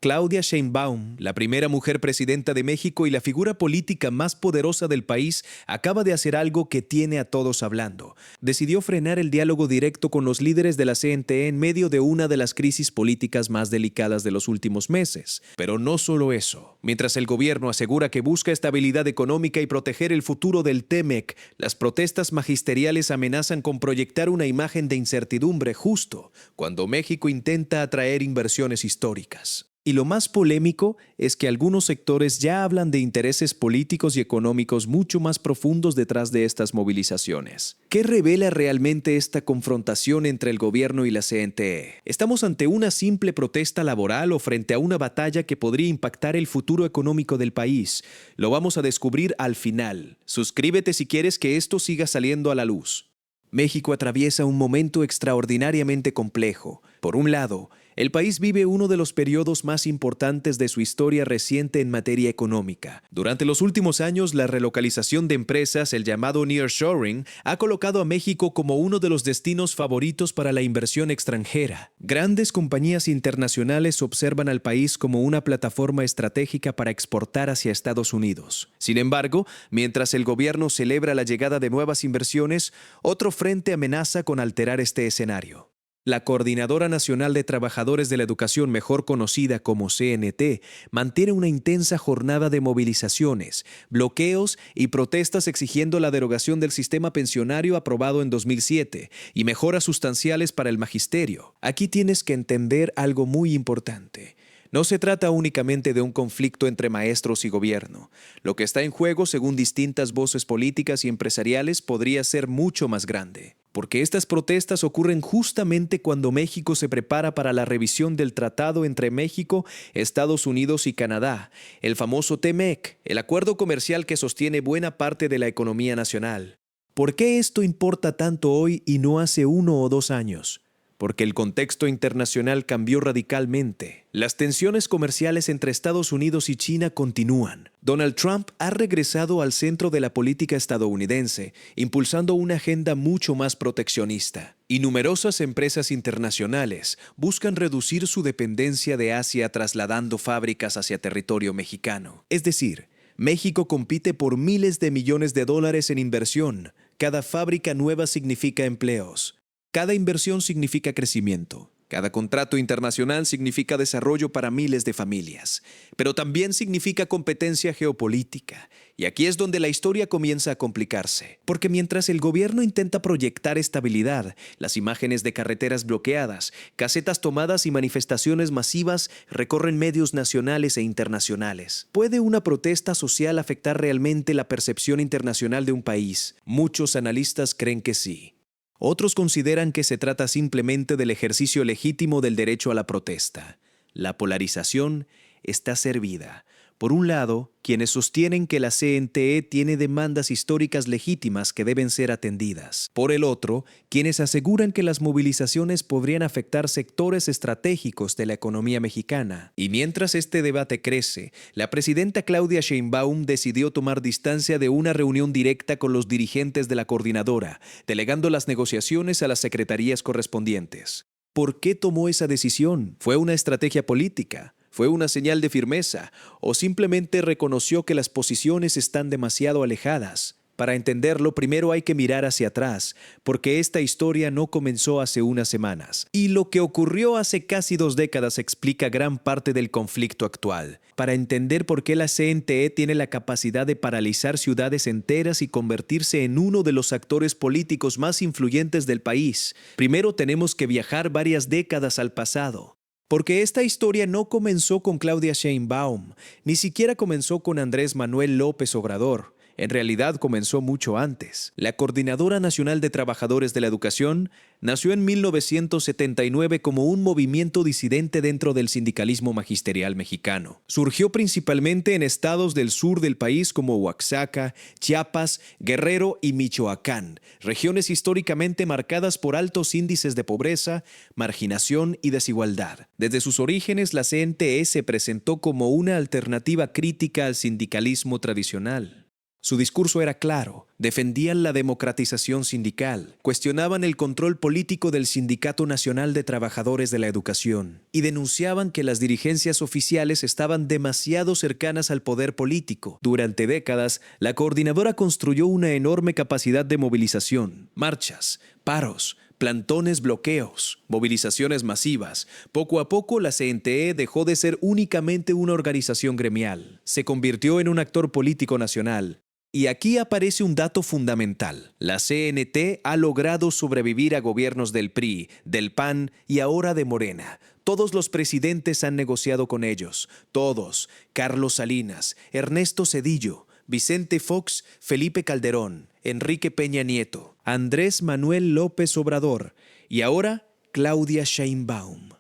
Claudia Sheinbaum, la primera mujer presidenta de México y la figura política más poderosa del país, acaba de hacer algo que tiene a todos hablando. Decidió frenar el diálogo directo con los líderes de la CNTE en medio de una de las crisis políticas más delicadas de los últimos meses. Pero no solo eso. Mientras el gobierno asegura que busca estabilidad económica y proteger el futuro del TEMEC, las protestas magisteriales amenazan con proyectar una imagen de incertidumbre justo cuando México intenta atraer inversiones históricas. Y lo más polémico es que algunos sectores ya hablan de intereses políticos y económicos mucho más profundos detrás de estas movilizaciones. ¿Qué revela realmente esta confrontación entre el gobierno y la CNTE? ¿Estamos ante una simple protesta laboral o frente a una batalla que podría impactar el futuro económico del país? Lo vamos a descubrir al final. Suscríbete si quieres que esto siga saliendo a la luz. México atraviesa un momento extraordinariamente complejo. Por un lado, el país vive uno de los periodos más importantes de su historia reciente en materia económica. Durante los últimos años, la relocalización de empresas, el llamado nearshoring, ha colocado a México como uno de los destinos favoritos para la inversión extranjera. Grandes compañías internacionales observan al país como una plataforma estratégica para exportar hacia Estados Unidos. Sin embargo, mientras el gobierno celebra la llegada de nuevas inversiones, otro frente amenaza con alterar este escenario. La Coordinadora Nacional de Trabajadores de la Educación, mejor conocida como CNT, mantiene una intensa jornada de movilizaciones, bloqueos y protestas exigiendo la derogación del sistema pensionario aprobado en 2007 y mejoras sustanciales para el magisterio. Aquí tienes que entender algo muy importante. No se trata únicamente de un conflicto entre maestros y gobierno. Lo que está en juego, según distintas voces políticas y empresariales, podría ser mucho más grande. Porque estas protestas ocurren justamente cuando México se prepara para la revisión del tratado entre México, Estados Unidos y Canadá, el famoso TEMEC, el acuerdo comercial que sostiene buena parte de la economía nacional. ¿Por qué esto importa tanto hoy y no hace 1 o 2 años? Porque el contexto internacional cambió radicalmente. Las tensiones comerciales entre Estados Unidos y China continúan. Donald Trump ha regresado al centro de la política estadounidense, impulsando una agenda mucho más proteccionista. Y numerosas empresas internacionales buscan reducir su dependencia de Asia trasladando fábricas hacia territorio mexicano. Es decir, México compite por miles de millones de dólares en inversión. Cada fábrica nueva significa empleos. Cada inversión significa crecimiento. Cada contrato internacional significa desarrollo para miles de familias. Pero también significa competencia geopolítica. Y aquí es donde la historia comienza a complicarse. Porque mientras el gobierno intenta proyectar estabilidad, las imágenes de carreteras bloqueadas, casetas tomadas y manifestaciones masivas recorren medios nacionales e internacionales. ¿Puede una protesta social afectar realmente la percepción internacional de un país? Muchos analistas creen que sí. Otros consideran que se trata simplemente del ejercicio legítimo del derecho a la protesta. La polarización está servida. Por un lado, quienes sostienen que la CNTE tiene demandas históricas legítimas que deben ser atendidas. Por el otro, quienes aseguran que las movilizaciones podrían afectar sectores estratégicos de la economía mexicana. Y mientras este debate crece, la presidenta Claudia Sheinbaum decidió tomar distancia de una reunión directa con los dirigentes de la coordinadora, delegando las negociaciones a las secretarías correspondientes. ¿Por qué tomó esa decisión? ¿Fue una estrategia política? ¿Fue una señal de firmeza o simplemente reconoció que las posiciones están demasiado alejadas? Para entenderlo, primero hay que mirar hacia atrás, porque esta historia no comenzó hace unas semanas. Y lo que ocurrió hace casi 2 décadas explica gran parte del conflicto actual. Para entender por qué la CNTE tiene la capacidad de paralizar ciudades enteras y convertirse en uno de los actores políticos más influyentes del país, primero tenemos que viajar varias décadas al pasado. Porque esta historia no comenzó con Claudia Sheinbaum, ni siquiera comenzó con Andrés Manuel López Obrador. En realidad comenzó mucho antes. La Coordinadora Nacional de Trabajadores de la Educación nació en 1979 como un movimiento disidente dentro del sindicalismo magisterial mexicano. Surgió principalmente en estados del sur del país como Oaxaca, Chiapas, Guerrero y Michoacán, regiones históricamente marcadas por altos índices de pobreza, marginación y desigualdad. Desde sus orígenes, la CNTE se presentó como una alternativa crítica al sindicalismo tradicional. Su discurso era claro, defendían la democratización sindical, cuestionaban el control político del Sindicato Nacional de Trabajadores de la Educación y denunciaban que las dirigencias oficiales estaban demasiado cercanas al poder político. Durante décadas, la coordinadora construyó una enorme capacidad de movilización, marchas, paros, plantones, bloqueos, movilizaciones masivas. Poco a poco, la CNTE dejó de ser únicamente una organización gremial. Se convirtió en un actor político nacional. Y aquí aparece un dato fundamental. La CNT ha logrado sobrevivir a gobiernos del PRI, del PAN y ahora de Morena. Todos los presidentes han negociado con ellos. Todos. Carlos Salinas, Ernesto Zedillo, Vicente Fox, Felipe Calderón, Enrique Peña Nieto, Andrés Manuel López Obrador y ahora Claudia Sheinbaum.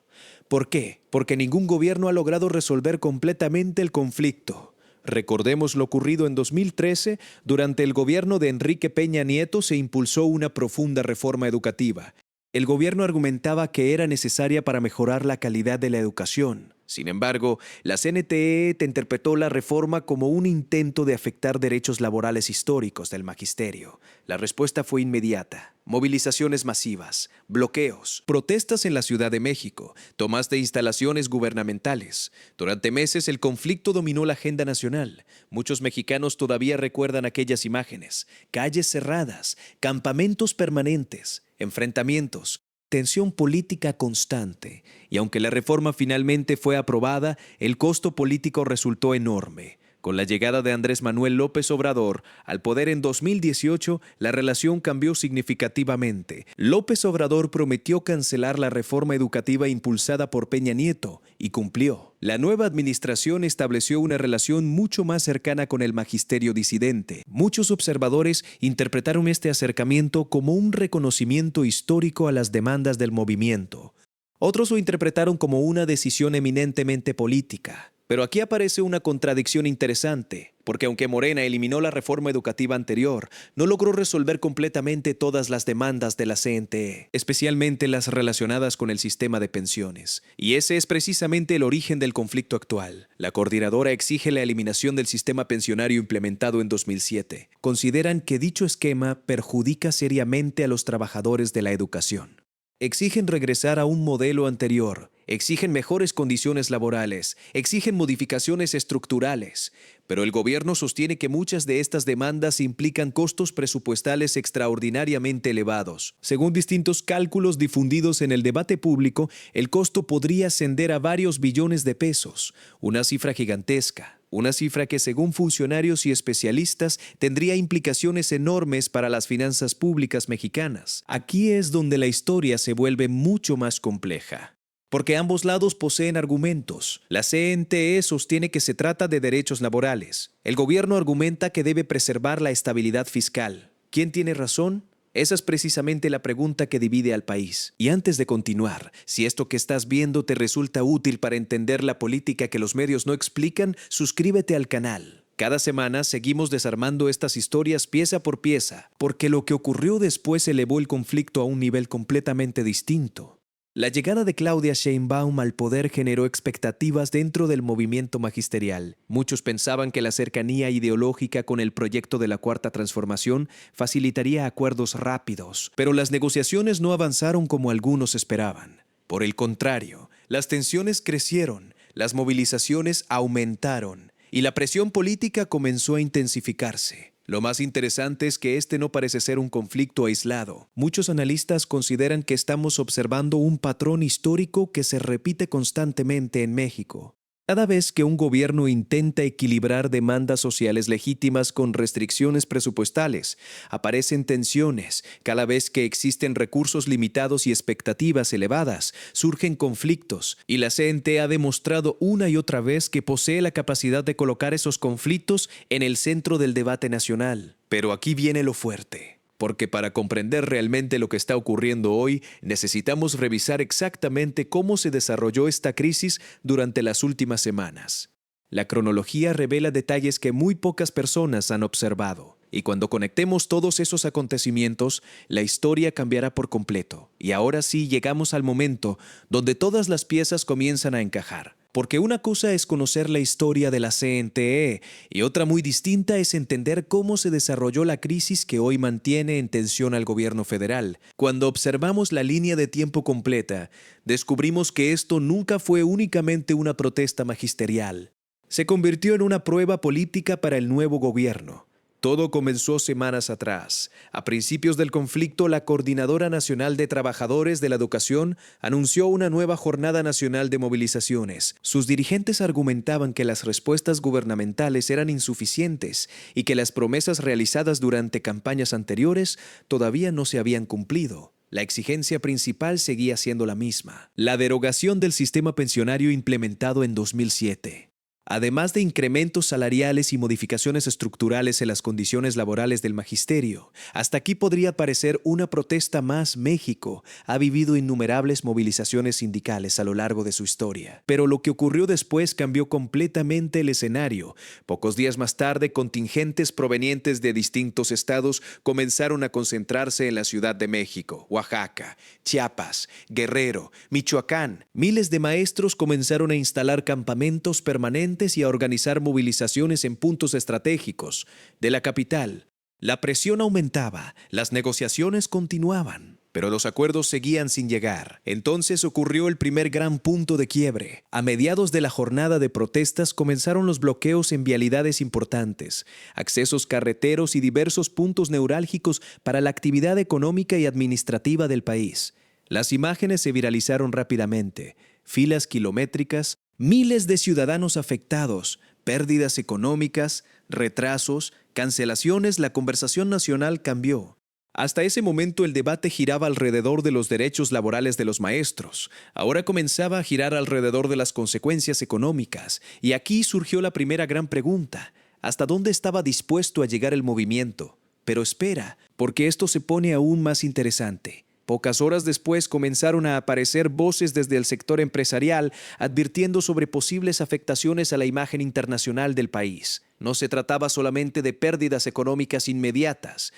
¿Por qué? Porque ningún gobierno ha logrado resolver completamente el conflicto. Recordemos lo ocurrido en 2013, durante el gobierno de Enrique Peña Nieto se impulsó una profunda reforma educativa. El gobierno argumentaba que era necesaria para mejorar la calidad de la educación. Sin embargo, la CNTE interpretó la reforma como un intento de afectar derechos laborales históricos del magisterio. La respuesta fue inmediata. Movilizaciones masivas, bloqueos, protestas en la Ciudad de México, tomas de instalaciones gubernamentales. Durante meses el conflicto dominó la agenda nacional. Muchos mexicanos todavía recuerdan aquellas imágenes. Calles cerradas, campamentos permanentes, enfrentamientos, tensión política constante. Y aunque la reforma finalmente fue aprobada, el costo político resultó enorme. Con la llegada de Andrés Manuel López Obrador al poder en 2018, la relación cambió significativamente. López Obrador prometió cancelar la reforma educativa impulsada por Peña Nieto y cumplió. La nueva administración estableció una relación mucho más cercana con el magisterio disidente. Muchos observadores interpretaron este acercamiento como un reconocimiento histórico a las demandas del movimiento. Otros lo interpretaron como una decisión eminentemente política. Pero aquí aparece una contradicción interesante, porque aunque Morena eliminó la reforma educativa anterior, no logró resolver completamente todas las demandas de la CNTE, especialmente las relacionadas con el sistema de pensiones. Y ese es precisamente el origen del conflicto actual. La coordinadora exige la eliminación del sistema pensionario implementado en 2007. Consideran que dicho esquema perjudica seriamente a los trabajadores de la educación. Exigen regresar a un modelo anterior, exigen mejores condiciones laborales, exigen modificaciones estructurales, pero el gobierno sostiene que muchas de estas demandas implican costos presupuestales extraordinariamente elevados. Según distintos cálculos difundidos en el debate público, el costo podría ascender a varios billones de pesos, una cifra gigantesca. Una cifra que, según funcionarios y especialistas, tendría implicaciones enormes para las finanzas públicas mexicanas. Aquí es donde la historia se vuelve mucho más compleja. Porque ambos lados poseen argumentos. La CNTE sostiene que se trata de derechos laborales. El gobierno argumenta que debe preservar la estabilidad fiscal. ¿Quién tiene razón? Esa es precisamente la pregunta que divide al país. Y antes de continuar, si esto que estás viendo te resulta útil para entender la política que los medios no explican, suscríbete al canal. Cada semana seguimos desarmando estas historias pieza por pieza, porque lo que ocurrió después elevó el conflicto a un nivel completamente distinto. La llegada de Claudia Sheinbaum al poder generó expectativas dentro del movimiento magisterial. Muchos pensaban que la cercanía ideológica con el proyecto de la Cuarta Transformación facilitaría acuerdos rápidos, pero las negociaciones no avanzaron como algunos esperaban. Por el contrario, las tensiones crecieron, las movilizaciones aumentaron y la presión política comenzó a intensificarse. Lo más interesante es que este no parece ser un conflicto aislado. Muchos analistas consideran que estamos observando un patrón histórico que se repite constantemente en México. Cada vez que un gobierno intenta equilibrar demandas sociales legítimas con restricciones presupuestales, aparecen tensiones. Cada vez que existen recursos limitados y expectativas elevadas, surgen conflictos. Y la CNT ha demostrado una y otra vez que posee la capacidad de colocar esos conflictos en el centro del debate nacional. Pero aquí viene lo fuerte. Porque para comprender realmente lo que está ocurriendo hoy, necesitamos revisar exactamente cómo se desarrolló esta crisis durante las últimas semanas. La cronología revela detalles que muy pocas personas han observado. Y cuando conectemos todos esos acontecimientos, la historia cambiará por completo. Y ahora sí llegamos al momento donde todas las piezas comienzan a encajar. Porque una cosa es conocer la historia de la CNTE y otra muy distinta es entender cómo se desarrolló la crisis que hoy mantiene en tensión al gobierno federal. Cuando observamos la línea de tiempo completa, descubrimos que esto nunca fue únicamente una protesta magisterial. Se convirtió en una prueba política para el nuevo gobierno. Todo comenzó semanas atrás. A principios del conflicto, la Coordinadora Nacional de Trabajadores de la Educación anunció una nueva jornada nacional de movilizaciones. Sus dirigentes argumentaban que las respuestas gubernamentales eran insuficientes y que las promesas realizadas durante campañas anteriores todavía no se habían cumplido. La exigencia principal seguía siendo la misma: la derogación del sistema pensionario implementado en 2007. Además de incrementos salariales y modificaciones estructurales en las condiciones laborales del magisterio. Hasta aquí podría parecer una protesta más. México ha vivido innumerables movilizaciones sindicales a lo largo de su historia. Pero lo que ocurrió después cambió completamente el escenario. Pocos días más tarde, contingentes provenientes de distintos estados comenzaron a concentrarse en la Ciudad de México, Oaxaca, Chiapas, Guerrero, Michoacán. Miles de maestros comenzaron a instalar campamentos permanentes y a organizar movilizaciones en puntos estratégicos de la capital. La presión aumentaba, las negociaciones continuaban, pero los acuerdos seguían sin llegar. Entonces ocurrió el primer gran punto de quiebre. A mediados de la jornada de protestas comenzaron los bloqueos en vialidades importantes, accesos carreteros y diversos puntos neurálgicos para la actividad económica y administrativa del país. Las imágenes se viralizaron rápidamente: filas kilométricas, miles de ciudadanos afectados, pérdidas económicas, retrasos, cancelaciones. La conversación nacional cambió. Hasta ese momento el debate giraba alrededor de los derechos laborales de los maestros. Ahora comenzaba a girar alrededor de las consecuencias económicas. Y aquí surgió la primera gran pregunta: ¿hasta dónde estaba dispuesto a llegar el movimiento? Pero espera, porque esto se pone aún más interesante. Pocas horas después comenzaron a aparecer voces desde el sector empresarial advirtiendo sobre posibles afectaciones a la imagen internacional del país. No se trataba solamente de pérdidas económicas inmediatas.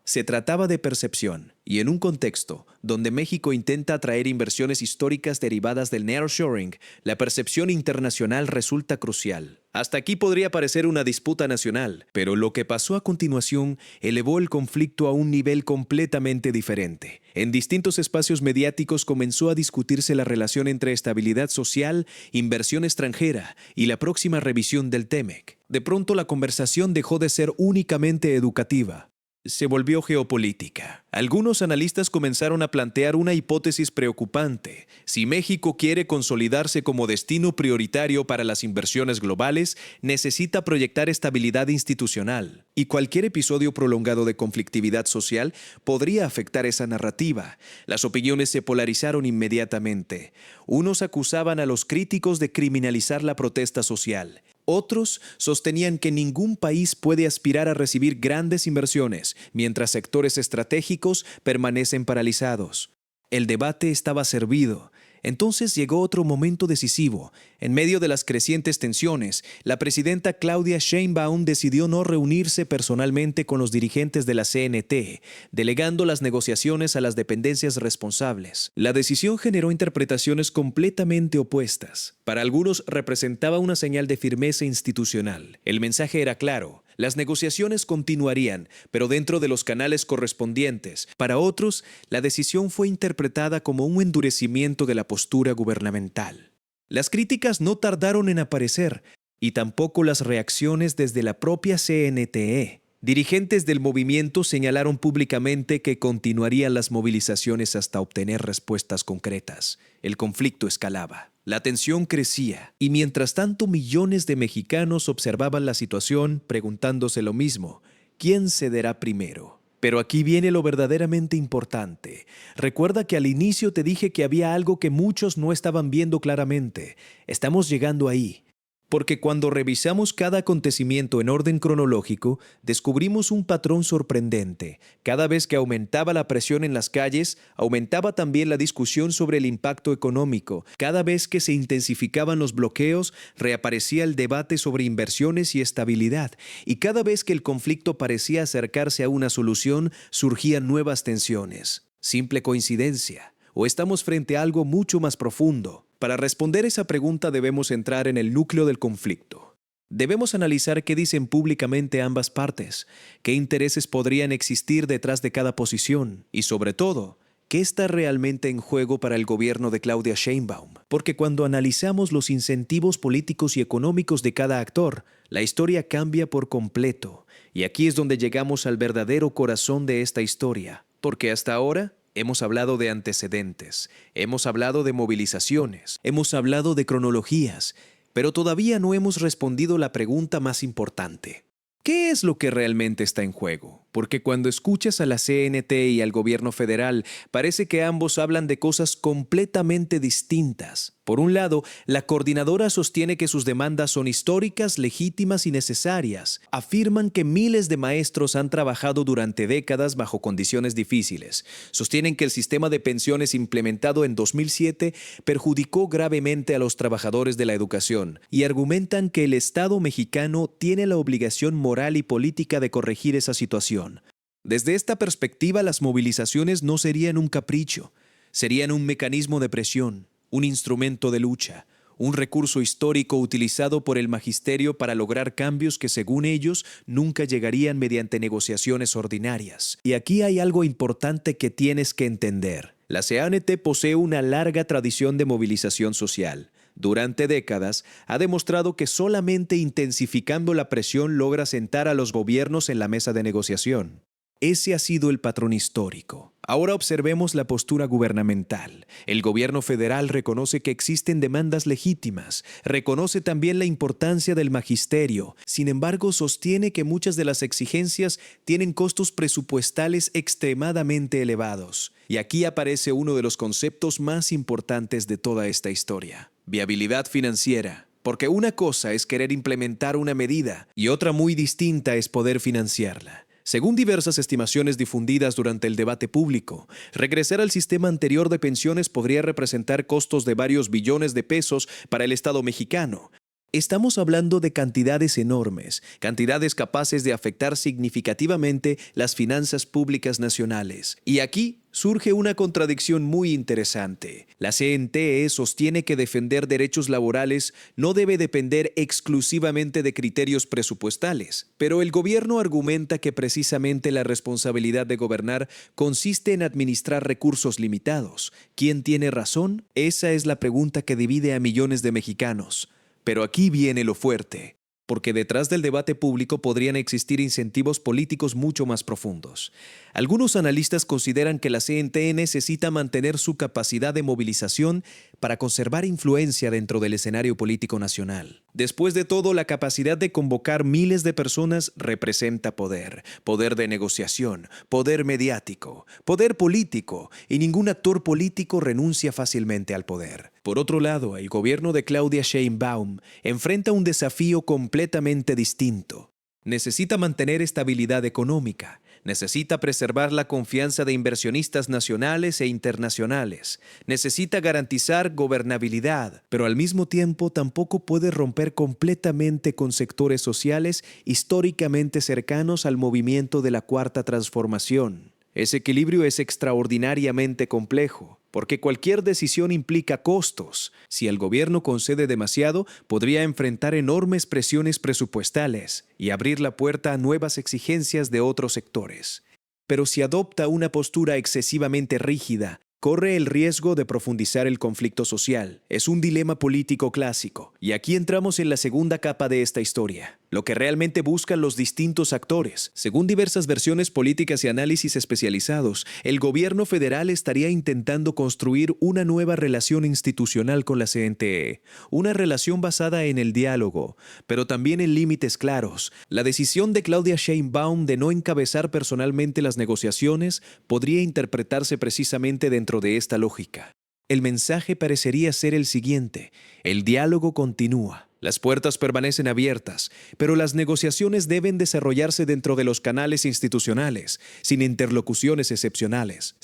Se trataba de percepción, y en un contexto donde México intenta atraer inversiones históricas derivadas del nearshoring, la percepción internacional resulta crucial. Hasta aquí podría parecer una disputa nacional, pero lo que pasó a continuación elevó el conflicto a un nivel completamente diferente. En distintos espacios mediáticos comenzó a discutirse la relación entre estabilidad social, inversión extranjera y la próxima revisión del TEMEC. De pronto la conversación dejó de ser únicamente educativa. Se volvió geopolítica. Algunos analistas comenzaron a plantear una hipótesis preocupante. Si México quiere consolidarse como destino prioritario para las inversiones globales, necesita proyectar estabilidad institucional. Y cualquier episodio prolongado de conflictividad social podría afectar esa narrativa. Las opiniones se polarizaron inmediatamente. Unos acusaban a los críticos de criminalizar la protesta social. Otros sostenían que ningún país puede aspirar a recibir grandes inversiones mientras sectores estratégicos permanecen paralizados. El debate estaba servido. Entonces llegó otro momento decisivo. En medio de las crecientes tensiones, la presidenta Claudia Sheinbaum decidió no reunirse personalmente con los dirigentes de la CNT, delegando las negociaciones a las dependencias responsables. La decisión generó interpretaciones completamente opuestas. Para algunos representaba una señal de firmeza institucional. El mensaje era claro: las negociaciones continuarían, pero dentro de los canales correspondientes. Para otros, la decisión fue interpretada como un endurecimiento de la postura gubernamental. Las críticas no tardaron en aparecer, y tampoco las reacciones desde la propia CNTE. Dirigentes del movimiento señalaron públicamente que continuarían las movilizaciones hasta obtener respuestas concretas. El conflicto escalaba. La tensión crecía, y mientras tanto millones de mexicanos observaban la situación preguntándose lo mismo: ¿quién cederá primero? Pero aquí viene lo verdaderamente importante. Recuerda que al inicio te dije que había algo que muchos no estaban viendo claramente. Estamos llegando ahí. Porque cuando revisamos cada acontecimiento en orden cronológico, descubrimos un patrón sorprendente. Cada vez que aumentaba la presión en las calles, aumentaba también la discusión sobre el impacto económico. Cada vez que se intensificaban los bloqueos, reaparecía el debate sobre inversiones y estabilidad. Y cada vez que el conflicto parecía acercarse a una solución, surgían nuevas tensiones. ¿Simple coincidencia? ¿O estamos frente a algo mucho más profundo? Para responder esa pregunta debemos entrar en el núcleo del conflicto. Debemos analizar qué dicen públicamente ambas partes, qué intereses podrían existir detrás de cada posición y, sobre todo, qué está realmente en juego para el gobierno de Claudia Sheinbaum. Porque cuando analizamos los incentivos políticos y económicos de cada actor, la historia cambia por completo. Y aquí es donde llegamos al verdadero corazón de esta historia. Porque hasta ahora hemos hablado de antecedentes, hemos hablado de movilizaciones, hemos hablado de cronologías, pero todavía no hemos respondido la pregunta más importante. ¿Qué es lo que realmente está en juego? Porque cuando escuchas a la CNT y al gobierno federal, parece que ambos hablan de cosas completamente distintas. Por un lado, la coordinadora sostiene que sus demandas son históricas, legítimas y necesarias. Afirman que miles de maestros han trabajado durante décadas bajo condiciones difíciles. Sostienen que el sistema de pensiones implementado en 2007 perjudicó gravemente a los trabajadores de la educación y argumentan que el Estado mexicano tiene la obligación moral y política de corregir esa situación. Desde esta perspectiva, las movilizaciones no serían un capricho, serían un mecanismo de presión, un instrumento de lucha, un recurso histórico utilizado por el magisterio para lograr cambios que, según ellos, nunca llegarían mediante negociaciones ordinarias. Y aquí hay algo importante que tienes que entender. La CNT posee una larga tradición de movilización social. Durante décadas, ha demostrado que solamente intensificando la presión logra sentar a los gobiernos en la mesa de negociación. Ese ha sido el patrón histórico. Ahora observemos la postura gubernamental. El gobierno federal reconoce que existen demandas legítimas, reconoce también la importancia del magisterio. Sin embargo, sostiene que muchas de las exigencias tienen costos presupuestales extremadamente elevados. Y aquí aparece uno de los conceptos más importantes de toda esta historia: viabilidad financiera. Porque una cosa es querer implementar una medida y otra muy distinta es poder financiarla. Según diversas estimaciones difundidas durante el debate público, regresar al sistema anterior de pensiones podría representar costos de varios billones de pesos para el Estado mexicano. Estamos hablando de cantidades enormes, cantidades capaces de afectar significativamente las finanzas públicas nacionales. Y aquí surge una contradicción muy interesante. La CNTE sostiene que defender derechos laborales no debe depender exclusivamente de criterios presupuestales, pero el gobierno argumenta que precisamente la responsabilidad de gobernar consiste en administrar recursos limitados. ¿Quién tiene razón? Esa es la pregunta que divide a millones de mexicanos. Pero aquí viene lo fuerte, porque detrás del debate público podrían existir incentivos políticos mucho más profundos. Algunos analistas consideran que la CNT necesita mantener su capacidad de movilización para conservar influencia dentro del escenario político nacional. Después de todo, la capacidad de convocar miles de personas representa poder, poder de negociación, poder mediático, poder político, y ningún actor político renuncia fácilmente al poder. Por otro lado, el gobierno de Claudia Sheinbaum enfrenta un desafío completamente distinto. Necesita mantener estabilidad económica, necesita preservar la confianza de inversionistas nacionales e internacionales, necesita garantizar gobernabilidad, pero al mismo tiempo tampoco puede romper completamente con sectores sociales históricamente cercanos al movimiento de la Cuarta Transformación. Ese equilibrio es extraordinariamente complejo, porque cualquier decisión implica costos. Si el gobierno concede demasiado, podría enfrentar enormes presiones presupuestales y abrir la puerta a nuevas exigencias de otros sectores. Pero si adopta una postura excesivamente rígida, corre el riesgo de profundizar el conflicto social. Es un dilema político clásico. Y aquí entramos en la segunda capa de esta historia: lo que realmente buscan los distintos actores. Según diversas versiones políticas y análisis especializados, el gobierno federal estaría intentando construir una nueva relación institucional con la CNTE, una relación basada en el diálogo, pero también en límites claros. La decisión de Claudia Sheinbaum de no encabezar personalmente las negociaciones podría interpretarse precisamente dentro de esta lógica. El mensaje parecería ser el siguiente: el diálogo continúa. Las puertas permanecen abiertas, pero las negociaciones deben desarrollarse dentro de los canales institucionales, sin interlocuciones excepcionales.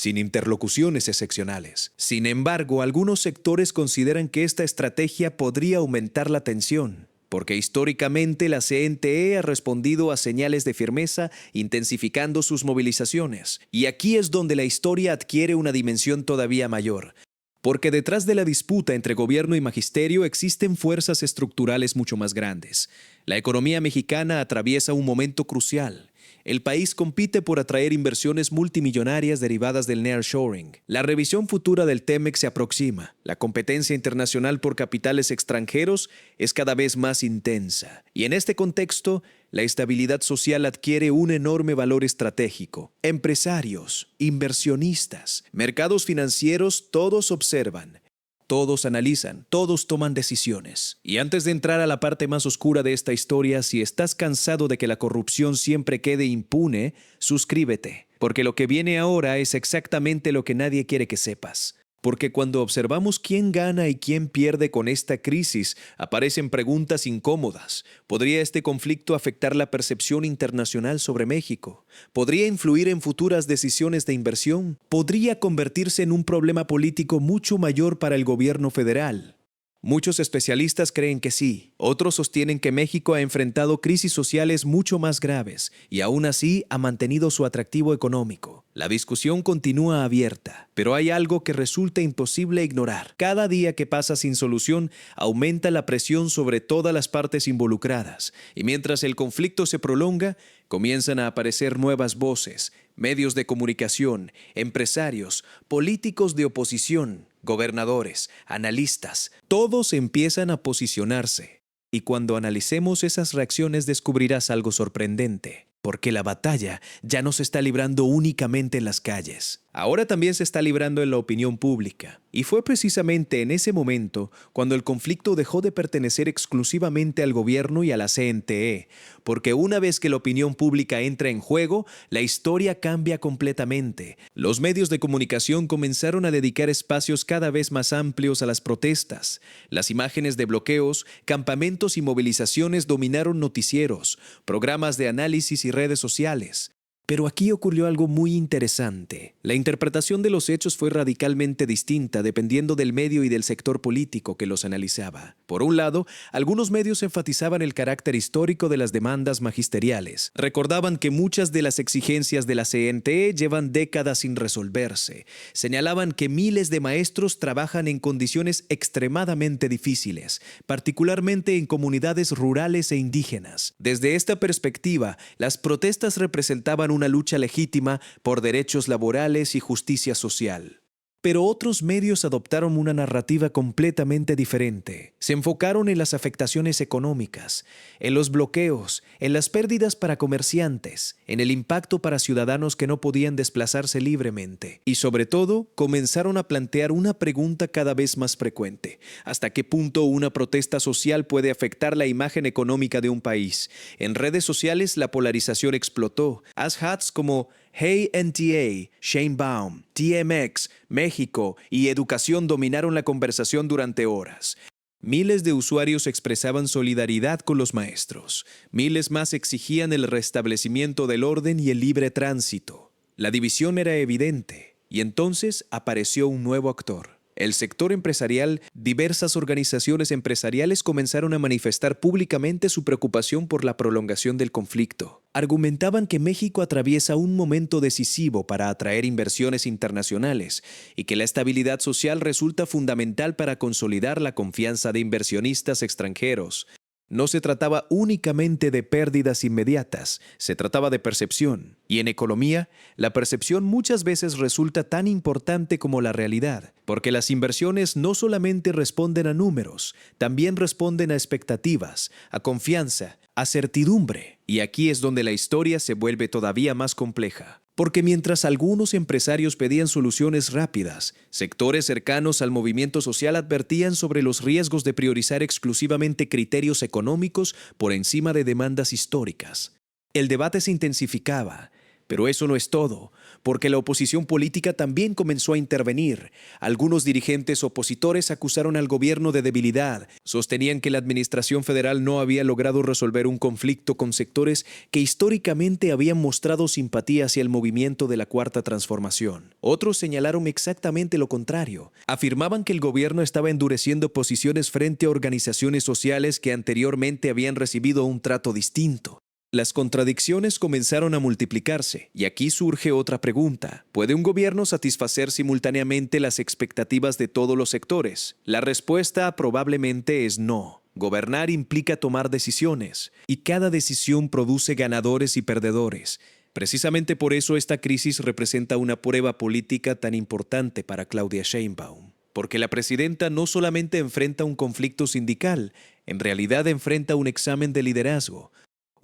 Sin embargo, algunos sectores consideran que esta estrategia podría aumentar la tensión, porque históricamente la CNTE ha respondido a señales de firmeza intensificando sus movilizaciones. Y aquí es donde la historia adquiere una dimensión todavía mayor. Porque detrás de la disputa entre gobierno y magisterio existen fuerzas estructurales mucho más grandes. La economía mexicana atraviesa un momento crucial. El país compite por atraer inversiones multimillonarias derivadas del nearshoring. La revisión futura del TEMEC se aproxima. La competencia internacional por capitales extranjeros es cada vez más intensa. Y en este contexto, la estabilidad social adquiere un enorme valor estratégico. Empresarios, inversionistas, mercados financieros, todos observan. Todos analizan, todos toman decisiones. Y antes de entrar a la parte más oscura de esta historia, si estás cansado de que la corrupción siempre quede impune, suscríbete, porque lo que viene ahora es exactamente lo que nadie quiere que sepas. Porque cuando observamos quién gana y quién pierde con esta crisis, aparecen preguntas incómodas. ¿Podría este conflicto afectar la percepción internacional sobre México? ¿Podría influir en futuras decisiones de inversión? ¿Podría convertirse en un problema político mucho mayor para el gobierno federal? Muchos especialistas creen que sí, otros sostienen que México ha enfrentado crisis sociales mucho más graves y aún así ha mantenido su atractivo económico. La discusión continúa abierta, pero hay algo que resulta imposible ignorar. Cada día que pasa sin solución aumenta la presión sobre todas las partes involucradas y mientras el conflicto se prolonga, comienzan a aparecer nuevas voces, medios de comunicación, empresarios, políticos de oposición, gobernadores, analistas, todos empiezan a posicionarse. Y cuando analicemos esas reacciones descubrirás algo sorprendente, porque la batalla ya no se está librando únicamente en las calles. Ahora también se está librando en la opinión pública. Y fue precisamente en ese momento cuando el conflicto dejó de pertenecer exclusivamente al gobierno y a la CNTE, porque una vez que la opinión pública entra en juego, la historia cambia completamente. Los medios de comunicación comenzaron a dedicar espacios cada vez más amplios a las protestas. Las imágenes de bloqueos, campamentos y movilizaciones dominaron noticieros, programas de análisis y redes sociales. Pero aquí ocurrió algo muy interesante. La interpretación de los hechos fue radicalmente distinta dependiendo del medio y del sector político que los analizaba. Por un lado, algunos medios enfatizaban el carácter histórico de las demandas magisteriales. Recordaban que muchas de las exigencias de la CNTE llevan décadas sin resolverse. Señalaban que miles de maestros trabajan en condiciones extremadamente difíciles, particularmente en comunidades rurales e indígenas. Desde esta perspectiva, las protestas representaban una lucha legítima por derechos laborales y justicia social. Pero otros medios adoptaron una narrativa completamente diferente. Se enfocaron en las afectaciones económicas, en los bloqueos, en las pérdidas para comerciantes, en el impacto para ciudadanos que no podían desplazarse libremente. Y sobre todo, comenzaron a plantear una pregunta cada vez más frecuente. ¿Hasta qué punto una protesta social puede afectar la imagen económica de un país? En redes sociales la polarización explotó. Hashtags como Hey NTA, Sheinbaum, TMX, México y Educación dominaron la conversación durante horas. Miles de usuarios expresaban solidaridad con los maestros. Miles más exigían el restablecimiento del orden y el libre tránsito. La división era evidente y entonces apareció un nuevo actor. El sector empresarial, diversas organizaciones empresariales comenzaron a manifestar públicamente su preocupación por la prolongación del conflicto. Argumentaban que México atraviesa un momento decisivo para atraer inversiones internacionales y que la estabilidad social resulta fundamental para consolidar la confianza de inversionistas extranjeros. No se trataba únicamente de pérdidas inmediatas, se trataba de percepción. Y en economía, la percepción muchas veces resulta tan importante como la realidad, porque las inversiones no solamente responden a números, también responden a expectativas, a confianza, a certidumbre. Y aquí es donde la historia se vuelve todavía más compleja. Porque mientras algunos empresarios pedían soluciones rápidas, sectores cercanos al movimiento social advertían sobre los riesgos de priorizar exclusivamente criterios económicos por encima de demandas históricas. El debate se intensificaba, pero eso no es todo, porque la oposición política también comenzó a intervenir. Algunos dirigentes opositores acusaron al gobierno de debilidad, sostenían que la administración federal no había logrado resolver un conflicto con sectores que históricamente habían mostrado simpatía hacia el movimiento de la Cuarta Transformación. Otros señalaron exactamente lo contrario. Afirmaban que el gobierno estaba endureciendo posiciones frente a organizaciones sociales que anteriormente habían recibido un trato distinto. Las contradicciones comenzaron a multiplicarse, y aquí surge otra pregunta. ¿Puede un gobierno satisfacer simultáneamente las expectativas de todos los sectores? La respuesta probablemente es no. Gobernar implica tomar decisiones, y cada decisión produce ganadores y perdedores. Precisamente por eso esta crisis representa una prueba política tan importante para Claudia Sheinbaum. Porque la presidenta no solamente enfrenta un conflicto sindical, en realidad enfrenta un examen de liderazgo.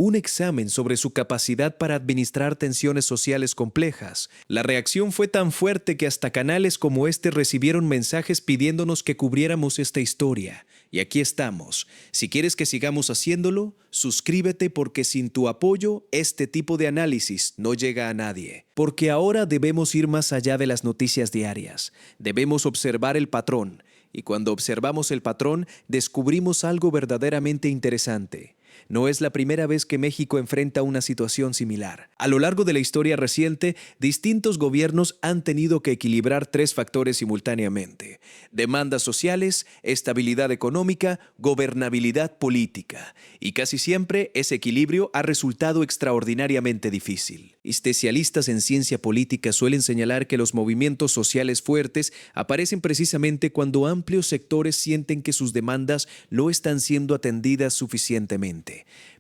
Un examen sobre su capacidad para administrar tensiones sociales complejas. La reacción fue tan fuerte que hasta canales como este recibieron mensajes pidiéndonos que cubriéramos esta historia. Y aquí estamos. Si quieres que sigamos haciéndolo, suscríbete porque sin tu apoyo, este tipo de análisis no llega a nadie. Porque ahora debemos ir más allá de las noticias diarias. Debemos observar el patrón. Y cuando observamos el patrón, descubrimos algo verdaderamente interesante. No es la primera vez que México enfrenta una situación similar. A lo largo de la historia reciente, distintos gobiernos han tenido que equilibrar tres factores simultáneamente: demandas sociales, estabilidad económica, gobernabilidad política. Y casi siempre ese equilibrio ha resultado extraordinariamente difícil. Especialistas en ciencia política suelen señalar que los movimientos sociales fuertes aparecen precisamente cuando amplios sectores sienten que sus demandas no están siendo atendidas suficientemente.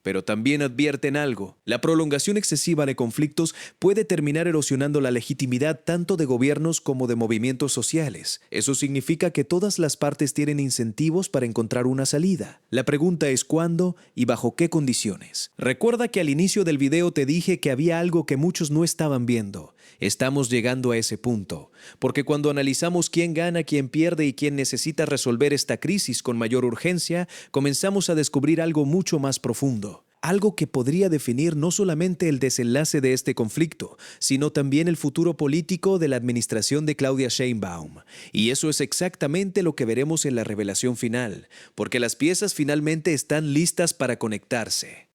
Pero también advierten algo: la prolongación excesiva de conflictos puede terminar erosionando la legitimidad tanto de gobiernos como de movimientos sociales. Eso significa que todas las partes tienen incentivos para encontrar una salida. La pregunta es cuándo y bajo qué condiciones. Recuerda que al inicio del video te dije que había algo que muchos no estaban viendo. Estamos llegando a ese punto, porque cuando analizamos quién gana, quién pierde y quién necesita resolver esta crisis con mayor urgencia, comenzamos a descubrir algo mucho más profundo. Algo que podría definir no solamente el desenlace de este conflicto, sino también el futuro político de la administración de Claudia Sheinbaum. Y eso es exactamente lo que veremos en la revelación final, porque las piezas finalmente están listas para conectarse.